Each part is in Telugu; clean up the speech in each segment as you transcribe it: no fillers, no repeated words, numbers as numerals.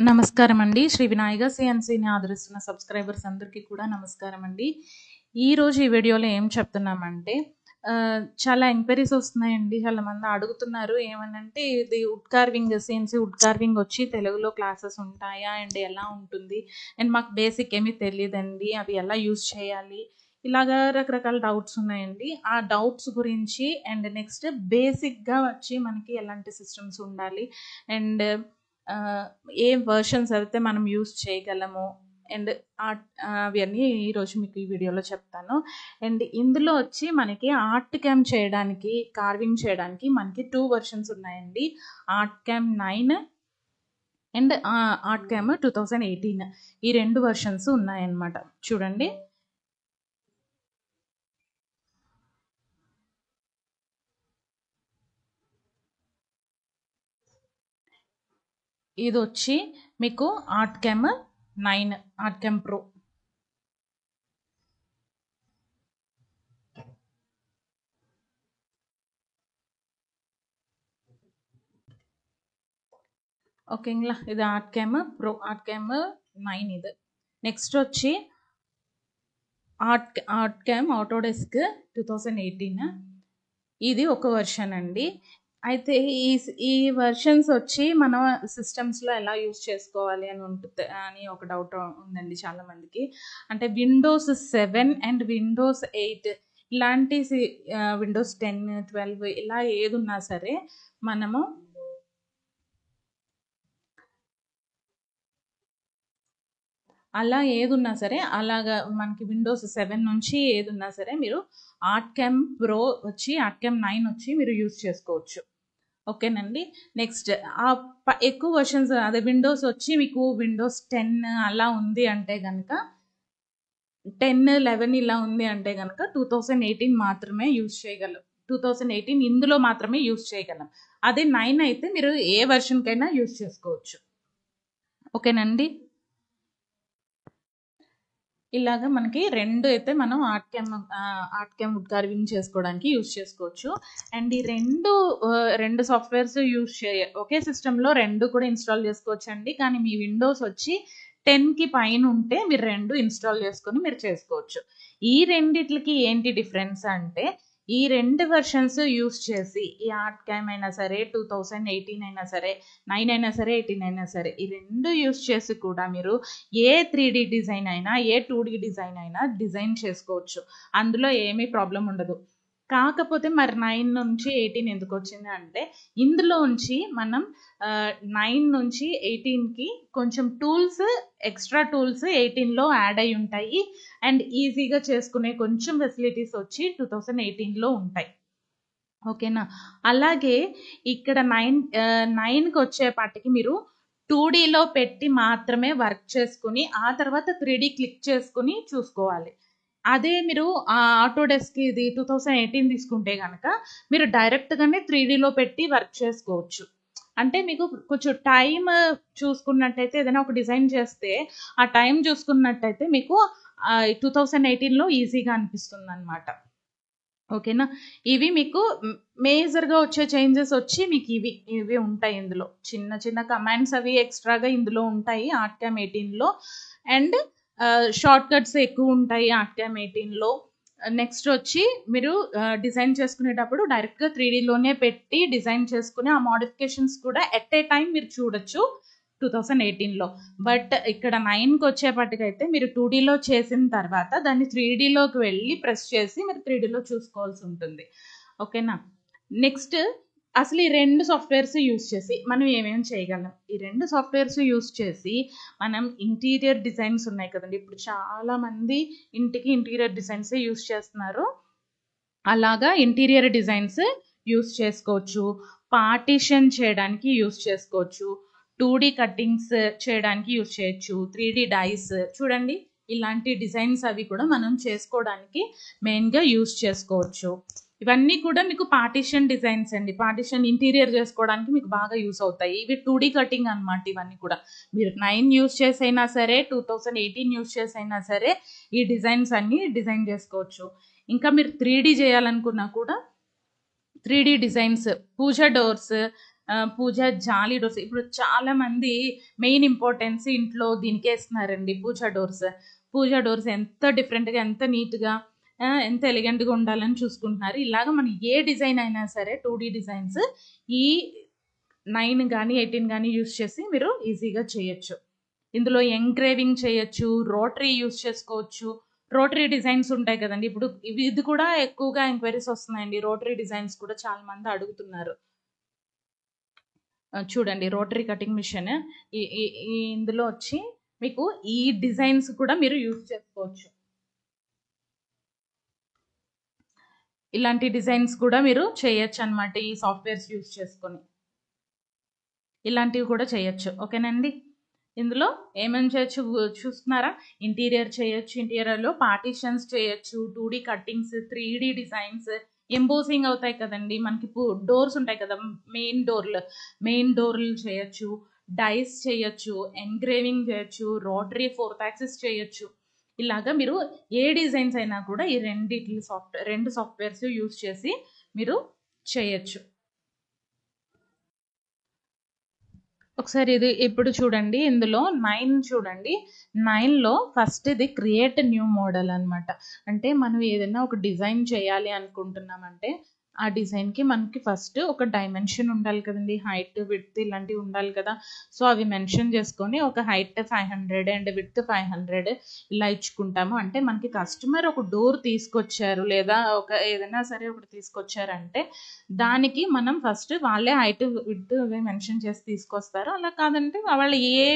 నమస్కారం అండి. శ్రీ వినాయక సిఎన్సిని ఆదరిస్తున్న సబ్స్క్రైబర్స్ అందరికీ కూడా నమస్కారం అండి. ఈరోజు ఈ వీడియోలో ఏం చెప్తున్నామంటే చాలా ఎంక్వైరీస్ వస్తున్నాయండి. చాలామంది అడుగుతున్నారు ఏమనంటే ఇది would carving CNC would carving వచ్చి తెలుగులో క్లాసెస్ ఉంటాయా అండ్ ఎలా ఉంటుంది అండ్ మాకు బేసిక్ ఏమీ తెలియదండి, అవి ఎలా యూజ్ చేయాలి, ఇలాగా రకరకాల డౌట్స్ ఉన్నాయండి. ఆ డౌట్స్ గురించి అండ్ నెక్స్ట్ బేసిక్గా వచ్చి మనకి ఎలాంటి సిస్టమ్స్ ఉండాలి అండ్ ఏ వర్షన్స్ అయితే మనం యూజ్ చేయగలము అండ్ అవన్నీ ఈరోజు మీకు ఈ వీడియోలో చెప్తాను. అండ్ ఇందులో వచ్చి మనకి ఆర్ట్ క్యామ్ చేయడానికి, కార్వింగ్ చేయడానికి మనకి 2 వర్షన్స్ ఉన్నాయండి. ArtCAM 9 and ArtCAM 2018 ఈ 2 వర్షన్స్ ఉన్నాయన్నమాట. చూడండి, ఇది వచ్చి మీకు ArtCAM 9 ArtCAM pro. ఓకేங்களா, ఇది ArtCAM pro, ArtCAM 9 ఇది. నెక్స్ట్ వచ్చి ఆర్ట్ క్యామ్ ఆటోడెస్క్ 2018 ఇది ఒక వర్షన్ అండి. అయితే ఈ వర్షన్స్ వచ్చి మన సిస్టమ్స్లో ఎలా యూజ్ చేసుకోవాలి అని ఉంటుంది అని ఒక డౌట్ ఉందండి చాలామందికి. అంటే విండోస్ 7 అండ్ విండోస్ 8 ఇలాంటి విండోస్ 10, 12 ఇలా ఏది ఉన్నా సరే మనము అలా ఏదున్నా సరే అలాగా మనకి విండోస్ 7 నుంచి ఏదున్నా సరే మీరు ఆర్ట్ క్యామ్ ప్రో వచ్చి ఆర్ట్ క్యామ్ 9 వచ్చి మీరు యూజ్ చేసుకోవచ్చు. ఓకేనండి. నెక్స్ట్ ఎక్కువ వర్షన్స్ అదే విండోస్ వచ్చి మీకు విండోస్ 10 అలా ఉంది అంటే కనుక 10, 11 ఇలా ఉంది అంటే కనుక 2018 మాత్రమే యూజ్ చేయగలం. 2018 ఇందులో మాత్రమే యూజ్ చేయగలం. అదే 9 అయితే మీరు ఏ వర్షన్కైనా యూజ్ చేసుకోవచ్చు. ఓకేనండి. ఇలాగా మనకి 2 అయితే మనం ఆర్ట్ క్యామ్ వుడ్ కార్వింగ్ చేసుకోవడానికి యూజ్ చేసుకోవచ్చు. అండ్ ఈ రెండు సాఫ్ట్వేర్స్ యూజ్ ఒకే సిస్టంలో 2 కూడా ఇన్స్టాల్ చేసుకోవచ్చు అండి. కానీ మీ విండోస్ వచ్చి 10కి పైన ఉంటే మీరు 2 ఇన్స్టాల్ చేసుకొని మీరు చేసుకోవచ్చు. ఈ రెండిట్లకి ఏంటి డిఫరెన్స్ అంటే ఈ 2 వర్షన్స్ యూజ్ చేసి ఈ ఆర్ట్ క్యామ్ అయినా సరే 2018 అయినా సరే 9 అయినా సరే 18 అయినా సరే ఈ 2 యూజ్ చేసి కూడా మీరు ఏ 3D డిజైన్ అయినా ఏ 2D డిజైన్ అయినా డిజైన్ చేసుకోవచ్చు. అందులో ఏమీ ప్రాబ్లం ఉండదు. కాకపోతే మరి 9 నుంచి 18 ఎందుకు వచ్చింది అంటే ఇందులోంచి మనం 9 నుంచి 18కి కొంచెం టూల్స్, ఎక్స్ట్రా టూల్స్ 18లో యాడ్ అయి ఉంటాయి అండ్ ఈజీగా చేసుకునే కొంచెం ఫెసిలిటీస్ వచ్చి 2018లో ఉంటాయి. ఓకేనా. అలాగే ఇక్కడ 9కి వచ్చేపాటికి మీరు 2Dలో పెట్టి మాత్రమే వర్క్ చేసుకుని ఆ తర్వాత 3D క్లిక్ చేసుకుని చూసుకోవాలి. అదే మీరు ఆటోడెస్క్ ఇది 2018 తీసుకుంటే కనుక మీరు డైరెక్ట్గానే 3Dలో పెట్టి వర్క్ చేసుకోవచ్చు. అంటే మీకు కొంచెం టైం చూసుకున్నట్టయితే ఏదైనా ఒక డిజైన్ చేస్తే ఆ టైం చూసుకున్నట్టయితే మీకు 2018లో ఈజీగా అనిపిస్తుంది అనమాట. ఓకేనా. ఇవి మీకు మేజర్గా వచ్చే చేంజెస్ వచ్చి మీకు ఇవి ఉంటాయి. ఇందులో చిన్న చిన్న కమాండ్స్ అవి ఎక్స్ట్రాగా ఇందులో ఉంటాయి ఆర్ట్ క్యామ్ 18లో అండ్ షార్ట్ కట్స్ ఎక్కువ ఉంటాయి ఆర్ట్ క్యామ్ 18లో. నెక్స్ట్ వచ్చి మీరు డిజైన్ చేసుకునేటప్పుడు డైరెక్ట్గా 3Dలోనే పెట్టి డిజైన్ చేసుకుని ఆ మోడిఫికేషన్స్ కూడా ఎట్ ఏ టైం మీరు చూడొచ్చు 2018లో. బట్ ఇక్కడ 9కి వచ్చేపటికైతే మీరు 2Dలో చేసిన తర్వాత దాన్ని 3Dలోకి వెళ్ళి ప్రెస్ చేసి మీరు 3Dలో చూసుకోవాల్సి ఉంటుంది. ఓకేనా. నెక్స్ట్ అసలు ఈ 2 సాఫ్ట్వేర్స్ యూజ్ చేసి మనం ఏమేమి చేయగలం. ఈ 2 సాఫ్ట్వేర్స్ యూజ్ చేసి మనం ఇంటీరియర్ డిజైన్స్ ఉన్నాయి కదండి, ఇప్పుడు చాలామంది ఇంటికి ఇంటీరియర్ డిజైన్సే యూజ్ చేస్తున్నారు. అలాగా ఇంటీరియర్ డిజైన్స్ యూజ్ చేసుకోవచ్చు, పార్టీషన్ చేయడానికి యూజ్ చేసుకోవచ్చు, 2D కట్టింగ్స్ చేయడానికి యూజ్ చేయొచ్చు, 3D డైస్ చూడండి ఇలాంటి డిజైన్స్ అవి కూడా మనం చేసుకోవడానికి మెయిన్గా యూజ్ చేసుకోవచ్చు. ఇవన్నీ కూడా మీకు పార్టీషన్ డిజైన్స్ అండి. పార్టీషన్ ఇంటీరియర్ చేసుకోవడానికి మీకు బాగా యూజ్ అవుతాయి. ఇవి 2D కటింగ్ అనమాట. ఇవన్నీ కూడా మీరు 9 యూజ్ చేసైనా సరే 2018 యూజ్ చేసైనా సరే ఈ డిజైన్స్ అన్నీ డిజైన్ చేసుకోవచ్చు. ఇంకా మీరు 3D చేయాలనుకున్నా కూడా 3D డిజైన్స్, పూజ డోర్స్, పూజ జాలీ డోర్స్. ఇప్పుడు చాలా మంది మెయిన్ ఇంపార్టెన్స్ ఇంట్లో దీనికే ఇస్తున్నారండి. పూజ డోర్స్ ఎంత డిఫరెంట్గా, ఎంత నీట్గా, ఎంత ఎలిగెంట్గా ఉండాలని చూసుకుంటున్నారు. ఇలాగ మనం ఏ డిజైన్ అయినా సరే 2D డిజైన్స్ ఈ 9 కానీ 18 కానీ యూస్ చేసి మీరు ఈజీగా చేయొచ్చు. ఇందులో ఎంగ్రేవింగ్ చేయొచ్చు, రోటరీ యూస్ చేసుకోవచ్చు. రోటరీ డిజైన్స్ ఉంటాయి కదండి, ఇప్పుడు ఇది కూడా ఎక్కువగా ఎంక్వైరీస్ వస్తున్నాయండి. రోటరీ డిజైన్స్ కూడా చాలా మంది అడుగుతున్నారు. చూడండి, రోటరీ కటింగ్ మిషన్ ఇందులో వచ్చి మీకు ఈ డిజైన్స్ కూడా మీరు యూస్ చేసుకోవచ్చు. ఇలాంటి డిజైన్స్ కూడా మీరు చేయొచ్చు అన్నమాట ఈ సాఫ్ట్వేర్స్ యూస్ చేసుకొని. ఇలాంటివి కూడా చేయొచ్చు. ఓకేనండి. ఇందులో ఏమేమి చేయొచ్చు చూస్తున్నారా? ఇంటీరియర్ చేయొచ్చు, ఇంటీరియర్లో పార్టీషన్స్ చేయొచ్చు, 2D cuttings, 3D designs, embossing అవుతాయి కదండి మనకి, డోర్స్ ఉంటాయి కదా, మెయిన్ డోర్లు చేయొచ్చు, డైస్ చేయొచ్చు, ఎంగ్రేవింగ్ చేయొచ్చు, రోటరీ 4th యాక్సిస్ చేయొచ్చు. ఇలాగా మీరు ఏ డిజైన్స్ అయినా కూడా ఈ రెండు సాఫ్ట్వేర్స్ యూస్ చేసి మీరు చేయొచ్చు. ఒకసారి ఇది ఇప్పుడు చూడండి, ఇందులో 9 చూడండి. 9లో ఫస్ట్ ఇది క్రియేట్ న్యూ మోడల్ అనమాట. అంటే మనం ఏదైనా ఒక డిజైన్ చేయాలి అనుకుంటున్నామంటే ఆ డిజైన్కి మనకి ఫస్ట్ ఒక డైమెన్షన్ ఉండాలి కదండి, హైట్ విడ్త్ ఇలాంటివి ఉండాలి కదా. సో అవి మెన్షన్ చేసుకొని ఒక హైట్ 500 అండ్ విడ్త్ 500 ఇలా ఇచ్చుకుంటాము. అంటే మనకి కస్టమర్ ఒక డోర్ తీసుకొచ్చారు లేదా ఒక ఏదైనా సరే ఒకటి తీసుకొచ్చారంటే దానికి మనం ఫస్ట్ వాళ్ళే హైట్ విడ్త్ మెన్షన్ చేసి తీసుకొస్తారు. అలా కాదంటే వాళ్ళు ఏ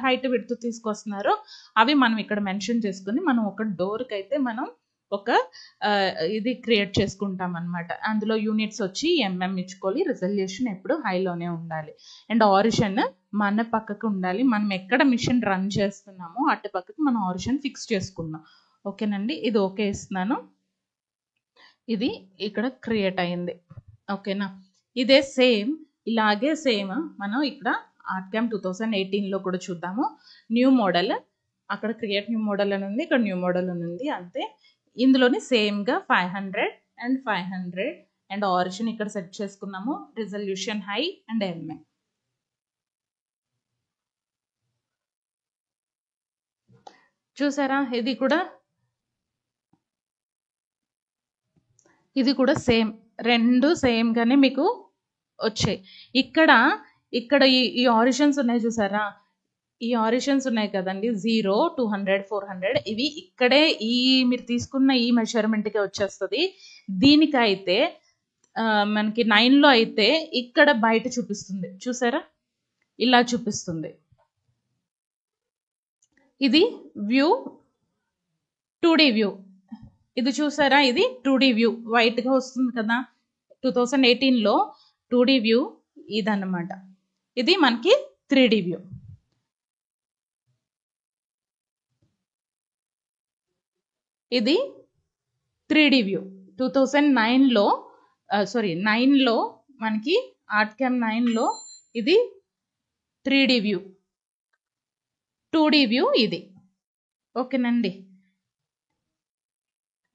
హైట్ విడ్త్ తీసుకొస్తున్నారో అవి మనం ఇక్కడ మెన్షన్ చేసుకుని మనం ఒక డోర్కి అయితే మనం ఒక ఇది క్రియేట్ చేసుకుంటాం అనమాట. అందులో యూనిట్స్ వచ్చి ఎంఎం ఇచ్చుకోవాలి, రిజల్యూషన్ ఎప్పుడు హైలోనే ఉండాలి, అండ్ ఆరిషన్ మన పక్కకు ఉండాలి. మనం ఎక్కడ మిషన్ రన్ చేస్తున్నామో అటు పక్కకు మనం ఆరిషన్ ఫిక్స్ చేసుకున్నాం. ఓకేనండి, ఇది ఓకే ఇస్తున్నాను. ఇది ఇక్కడ క్రియేట్ అయింది. ఓకేనా, ఇదే ఇలాగే సేమ్ మనం ఇక్కడ ఆర్ట్క్యామ్ 2018లో కూడా చూద్దాము. న్యూ మోడల్, అక్కడ క్రియేట్ న్యూ మోడల్ అని ఉంది, ఇక్కడ న్యూ మోడల్ అని ఉంది, అంతే. ఇందులోని సేమ్గా 500 అండ్ 500 అండ్ ఆరిజిన్ ఇక్కడ సెట్ చేసుకున్నాము, రిజల్యూషన్ హై అండ్ ఎంఏ. చూసారా, ఇది కూడా సేమ్, రెండు సేమ్గానే మీకు వచ్చాయి. ఇక్కడ ఈ ఆరిజిన్స్ ఉన్నాయి చూసారా, ఈ ఆరిజిన్స్ ఉన్నాయి కదండి, 0, 200, 400, ఇవి ఇక్కడే మీరు తీసుకున్న ఈ మెజర్మెంట్కే వచ్చేస్తుంది. దీనికైతే మనకి 9లో అయితే ఇక్కడ బయట చూపిస్తుంది చూసారా, ఇలా చూపిస్తుంది. ఇది వ్యూ, 2D వ్యూ. ఇది చూసారా, ఇది 2D వ్యూ, వైట్గా వస్తుంది కదా. 2018లో 2D వ్యూ ఇదన్నమాట. ఇది మనకి 3D వ్యూ. ఇది 3D వ్యూ 2009లో 9లో మనకి ఆర్ట్క్యామ్ 9లో ఇది 3D వ్యూ, 2D వ్యూ ఇది. ఓకేనండి,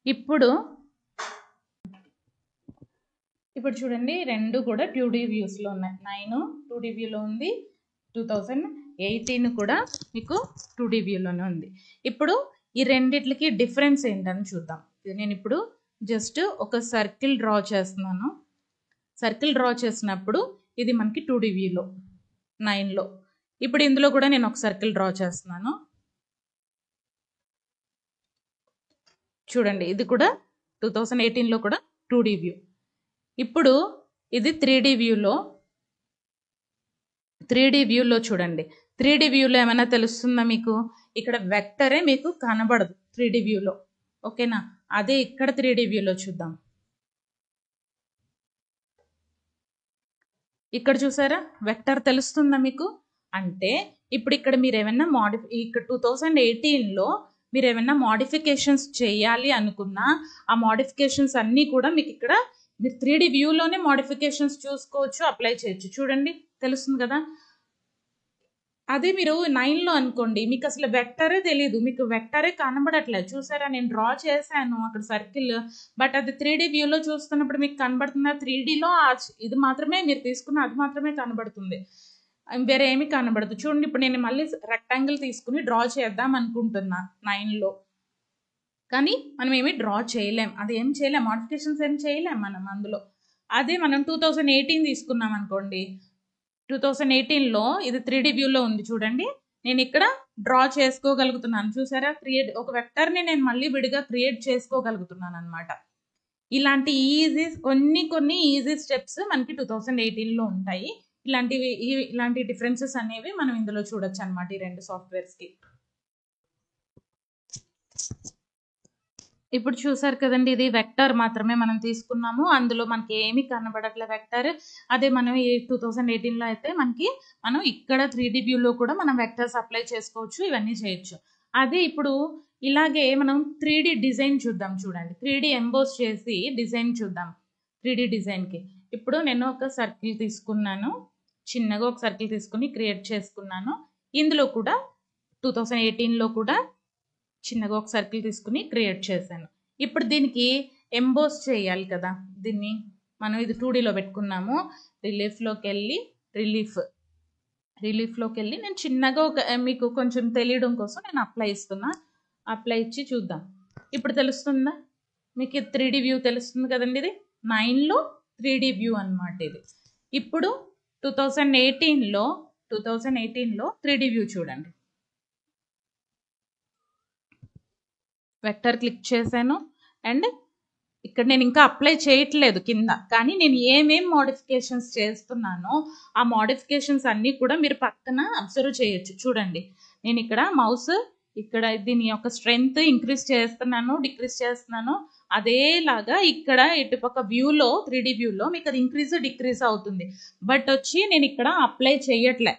ఇప్పుడు చూడండి, రెండు కూడా 2D వ్యూస్లో ఉన్నాయి. 9 2D వ్యూలో ఉంది, 2018 కూడా మీకు 2D వ్యూలోనే ఉంది. ఇప్పుడు ఈ రెండిట్లకి డిఫరెన్స్ ఏంటని చూద్దాం. నేను ఇప్పుడు జస్ట్ ఒక సర్కిల్ డ్రా చేస్తున్నాను. సర్కిల్ డ్రా చేసినప్పుడు ఇది మనకి 2D వ్యూలో 9లో. ఇప్పుడు ఇందులో కూడా నేను ఒక సర్కిల్ డ్రా చేస్తున్నాను. చూడండి, ఇది కూడా 2018లో కూడా 2D వ్యూ. ఇప్పుడు ఇది 3D వ్యూలో చూడండి. 3D వ్యూలో ఏమైనా తెలుస్తుందా మీకు? ఇక్కడ వెక్టరే మీకు కనబడదు 3D వ్యూలో. ఓకేనా, అదే ఇక్కడ 3D వ్యూలో చూద్దాం. ఇక్కడ చూసారా, వెక్టర్ తెలుస్తుందా మీకు? అంటే ఇప్పుడు ఇక్కడ మీరు ఏమైనా ఇక్కడ 2018లో మీరు ఏమైనా మోడిఫికేషన్స్ చేయాలి అనుకున్నా ఆ మోడిఫికేషన్స్ అన్నీ కూడా మీకు ఇక్కడ మీరు 3D వ్యూలోనే మోడిఫికేషన్స్ చూసుకోవచ్చు, అప్లై చేయొచ్చు. చూడండి, తెలుస్తుంది కదా. అదే మీరు 9లో అనుకోండి, మీకు అసలు వెక్టరే తెలీదు. మీకు వెక్టరే కనబడట్లేదు. చూసారా, నేను డ్రా చేశాను అక్కడ సర్కిల్. బట్ అది 3D వ్యూలో చూస్తున్నప్పుడు మీకు కనబడుతుందా? 3Dలో ఇది మాత్రమే మీరు తీసుకున్న, అది మాత్రమే కనబడుతుంది. వేరే ఏమి కనబడదు. చూడండి, ఇప్పుడు నేను మళ్ళీ రెక్టాంగిల్ తీసుకుని డ్రా చేద్దాం అనుకుంటున్నా 9లో. కానీ మనం ఏమి డ్రా చేయలేం, అది ఏం చేయలేం, మోడిఫికేషన్స్ ఏం చేయలేం మనం అందులో. అదే మనం 2018 తీసుకున్నాం అనుకోండి, 2018లో ఇది 3D వ్యూలో ఉంది చూడండి. నేను ఇక్కడ డ్రా చేసుకోగలుగుతున్నాను. చూసారా, ఒక వెక్టర్ని నేను మళ్ళీ విడిగా క్రియేట్ చేసుకోగలుగుతున్నాను అనమాట. ఇలాంటి కొన్ని ఈజీ స్టెప్స్ మనకి 2018లో ఉంటాయి. ఇలాంటి డిఫరెన్సెస్ అనేవి మనం ఇందులో చూడొచ్చు అనమాట ఈ రెండు సాఫ్ట్వేర్స్కి. ఇప్పుడు చూసారు కదండి, ఇది వెక్టర్ మాత్రమే మనం తీసుకున్నాము. అందులో మనకి ఏమి కనబడట్లే వెక్టర్. అదే మనం ఈ 2018లో అయితే మనం ఇక్కడ 3D వ్యూలో కూడా మనం వెక్టర్స్ అప్లై చేసుకోవచ్చు, ఇవన్నీ చేయొచ్చు. అదే ఇప్పుడు ఇలాగే మనం 3D డిజైన్ చూద్దాం. చూడండి, 3D ఎంబోస్ చేసి డిజైన్ చూద్దాం. 3D డిజైన్కి ఇప్పుడు నేను ఒక సర్కిల్ తీసుకున్నాను, చిన్నగా ఒక సర్కిల్ తీసుకుని క్రియేట్ చేసుకున్నాను. ఇందులో కూడా 2018లో కూడా చిన్నగా ఒక సర్కిల్ తీసుకుని క్రియేట్ చేశాను. ఇప్పుడు దీనికి ఎంబోస్ చేయాలి కదా, దీన్ని మనం ఇది 2Dలో పెట్టుకున్నాము. రిలీఫ్లోకి వెళ్ళి నేను చిన్నగా మీకు కొంచెం తెలియడం కోసం నేను అప్లై ఇచ్చి చూద్దాం. ఇప్పుడు తెలుస్తుందా మీకు? 3D వ్యూ తెలుస్తుంది కదండి. ఇది 9లో 3D వ్యూ అనమాట ఇది. ఇప్పుడు 2018లో 3D వ్యూ చూడండి. వెక్టర్ క్లిక్ చేశాను అండ్ ఇక్కడ నేను ఇంకా అప్లై చేయట్లేదు కింద, కానీ నేను ఏమేం మోడిఫికేషన్స్ చేస్తున్నానో ఆ మోడిఫికేషన్స్ అన్నీ కూడా మీరు పక్కన అబ్జర్వ్ చేయొచ్చు. చూడండి, నేను ఇక్కడ మౌస్ ఇక్కడ దీని యొక్క స్ట్రెంగ్త్ ఇంక్రీజ్ చేస్తున్నాను, డిక్రీజ్ చేస్తున్నాను. అదేలాగా ఇక్కడ ఇటుపక్క వ్యూలో 3D వ్యూలో మీకు అది ఇంక్రీజ్ డిక్రీజ్ అవుతుంది. బట్ వచ్చి నేను ఇక్కడ అప్లై చేయట్లే.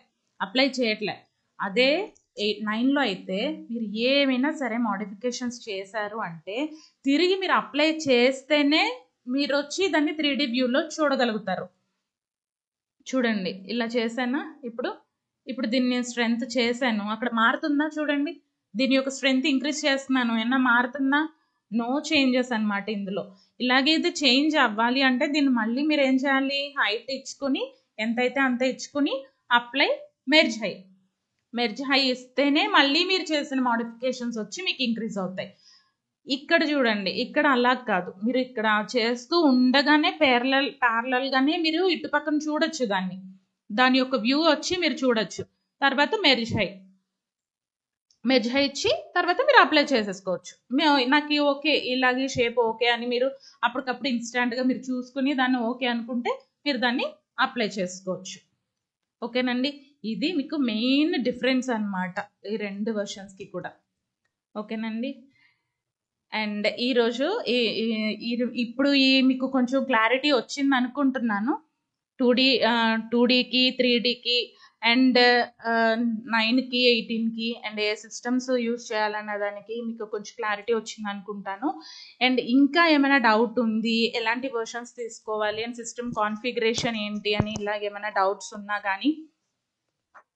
అదే 9లో అయితే మీరు ఏమైనా సరే మోడిఫికేషన్స్ చేశారు అంటే తిరిగి మీరు అప్లై చేస్తేనే మీరు వచ్చి దాన్ని 3D వ్యూలో చూడగలుగుతారు. చూడండి, ఇలా చేశానా? ఇప్పుడు దీన్ని నేను స్ట్రెంగ్త్ చేశాను, అక్కడ మారుతుందా? చూడండి, దీని యొక్క స్ట్రెంగ్త్ ఇంక్రీజ్ చేస్తున్నాను, ఏమన్నా మారుతుందా? నో చేంజెస్ అనమాట ఇందులో. ఇలాగే ఇది చేంజ్ అవ్వాలి అంటే దీన్ని మళ్ళీ మీరు ఏం చేయాలి? హైట్ ఇచ్చుకుని, ఎంతైతే అంత ఇచ్చుకుని అప్లై మెర్జ్ హై ఇస్తేనే మళ్ళీ మీరు చేసిన మోడిఫికేషన్స్ వచ్చి మీకు ఇంక్రీజ్ అవుతాయి. ఇక్కడ చూడండి, ఇక్కడ అలా కాదు. మీరు ఇక్కడ చేస్తూ ఉండగానే ప్యారలల్గానే మీరు ఇటు పక్కన చూడొచ్చు, దాని యొక్క వ్యూ వచ్చి మీరు చూడొచ్చు. తర్వాత మెర్జ్ హై ఇచ్చి తర్వాత మీరు అప్లై చేసేసుకోవచ్చు. నాకు ఓకే, ఇలాగే షేప్ ఓకే అని మీరు అప్పటికప్పుడు ఇన్స్టాంట్గా మీరు చూసుకుని దాన్ని ఓకే అనుకుంటే మీరు దాన్ని అప్లై చేసుకోవచ్చు. ఓకేనండి, ఇది మీకు మెయిన్ డిఫరెన్స్ అనమాట ఈ రెండు వర్షన్స్కి కూడా. ఓకేనండి, అండ్ ఈరోజు ఇప్పుడు మీకు కొంచెం క్లారిటీ వచ్చింది అనుకుంటున్నాను. 2Dకి 3Dకి అండ్ 9కి 18కి అండ్ ఏ సిస్టమ్స్ యూజ్ చేయాలన్న దానికి మీకు కొంచెం క్లారిటీ వచ్చింది అనుకుంటాను. అండ్ ఇంకా ఏమైనా డౌట్ ఉంది, ఎలాంటి వర్షన్స్ తీసుకోవాలి అని, సిస్టమ్ కాన్ఫిగరేషన్ ఏంటి అని ఇలాగ ఏమైనా డౌట్స్ ఉన్నా కానీ,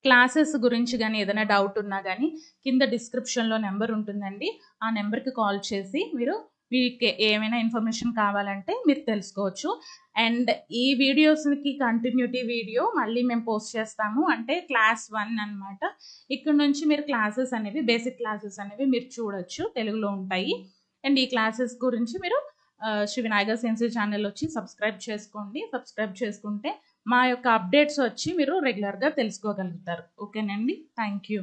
క్లాసెస్ గురించి కానీ ఏదైనా డౌట్ ఉన్నా కానీ కింద డిస్క్రిప్షన్లో నెంబర్ ఉంటుందండి. ఆ నెంబర్కి కాల్ చేసి మీకు ఏమైనా ఇన్ఫర్మేషన్ కావాలంటే మీరు తెలుసుకోవచ్చు. అండ్ ఈ వీడియోస్కి కంటిన్యూటీ వీడియో మళ్ళీ మేము పోస్ట్ చేస్తాము, అంటే క్లాస్ 1 అనమాట. ఇక్కడ నుంచి మీరు క్లాసెస్ అనేవి, బేసిక్ క్లాసెస్ అనేవి మీరు చూడొచ్చు, తెలుగులో ఉంటాయి. అండ్ ఈ క్లాసెస్ గురించి మీరు శ్రీ వినాయక సెన్సీ ఛానల్ వచ్చి సబ్స్క్రైబ్ చేసుకోండి. సబ్స్క్రైబ్ చేసుకుంటే మా యొక్క అప్డేట్స్ వచ్చి మీరు రెగ్యులర్గా తెలుసుకోగలుగుతారు. ఓకేనండి, థ్యాంక్ యూ.